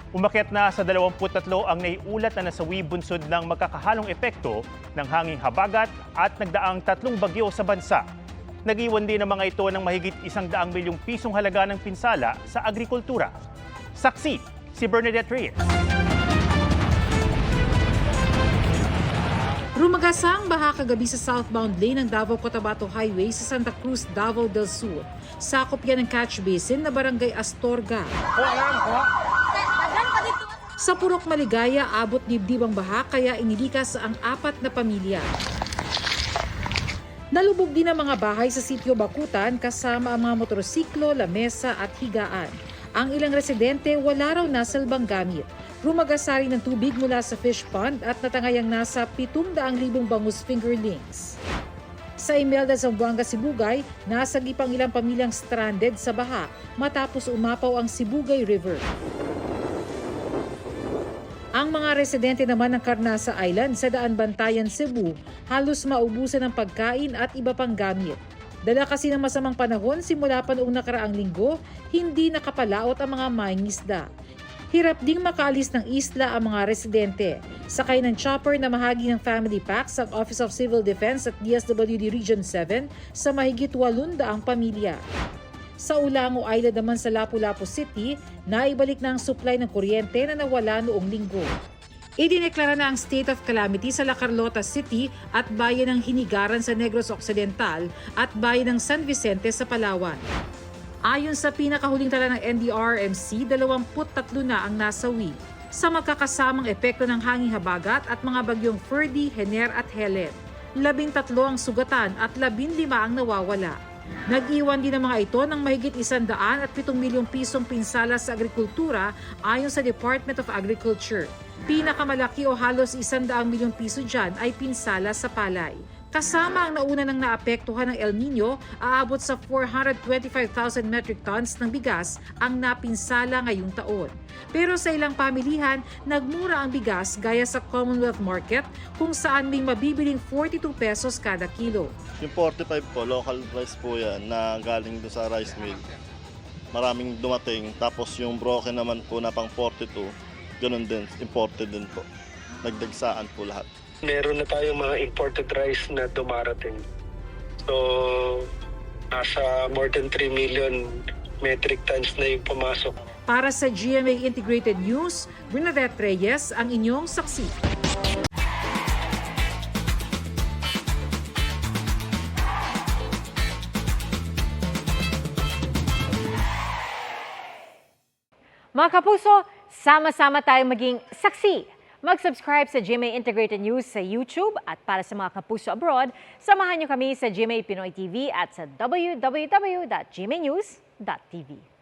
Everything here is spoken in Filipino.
Umakyat na sa 23 ang naiulat na nasawi bunsod ng magkakahalong epekto ng hanging habagat at nagdaang 3 bagyo sa bansa. Nag-iwan din ang mga ito ng mahigit 100 milyong pisong halaga ng pinsala sa agrikultura. Saksi, si Bernadette Reyes. Rumagasang baha kagabi sa southbound lane ng Davao-Cotabato Highway sa Santa Cruz, Davao del Sur. Sakop yan ng catch basin na barangay Astorga. Sa Purok Maligaya, abot dibdib ang baha kaya inilikas ang 4 na pamilya. Nalubog din ang mga bahay sa sitio Bakutan kasama ang mga motorsiklo, lamesa at higaan. Ang ilang residente wala raw nasalbang gamit. Rumagasari ng tubig mula sa fish pond at natangayang nasa 700,000 bangus fingerlings. Sa Imelda, Zamboanga, Sibugay, nasagip ang ilang pamilyang stranded sa baha matapos umapaw ang Sibugay River. Ang mga residente naman ng Carnasa Island sa Daan Bantayan, Cebu, halos maubusan ng pagkain at iba pang gamit. Dala kasi ng masamang panahon simula pa noong nakaraang linggo, hindi nakapalaot ang mga mangingisda. Hirap ding makaalis ng isla ang mga residente. Sakay ng chopper na mahagi ng family packs ang Office of Civil Defense at DSWD Region 7 sa mahigit 800 pamilya. Sa Ulango Island naman sa Lapu-Lapu City, naibalik na ang supply ng kuryente na nawala noong linggo. Idineklara na ang state of calamity sa La Carlota City at bayan ng Hinigaran sa Negros Occidental at bayan ng San Vicente sa Palawan. Ayon sa pinakahuling tala ng NDRRMC, 23 na ang nasawi sa magkakasamang epekto ng hanging habagat at mga bagyong Ferdy, Hener at Helen. 13 ang sugatan at 15 ang nawawala. Nag-iwan din ang mga ito ng mahigit 107 milyong pisong pinsala sa agrikultura ayon sa Department of Agriculture. Pinakamalaki o halos 100 milyong piso dyan ay pinsala sa palay. Kasama ang nauna ng naapektuhan ng El Nino, aabot sa 425,000 metric tons ng bigas ang napinsala ngayong taon. Pero sa ilang pamilihan, nagmura ang bigas gaya sa Commonwealth Market kung saan may mabibiling 42 pesos kada kilo. Yung 45 po, local rice po yan na galing do sa rice mill. Maraming dumating. Tapos yung broken naman po na pang 42, ganun din, imported din po. Nagdagsaan po lahat. Meron na tayong mga imported rice na dumarating. So, nasa more than 3 million metric tons na yung pumasok. Para sa GMA Integrated News, Bernadette Reyes ang inyong saksi. Mga kapuso, sama-sama tayong maging saksi. Mag-subscribe sa GMA Integrated News sa YouTube at para sa mga kapuso abroad, samahan niyo kami sa GMA Pinoy TV at sa www.gmanews.tv.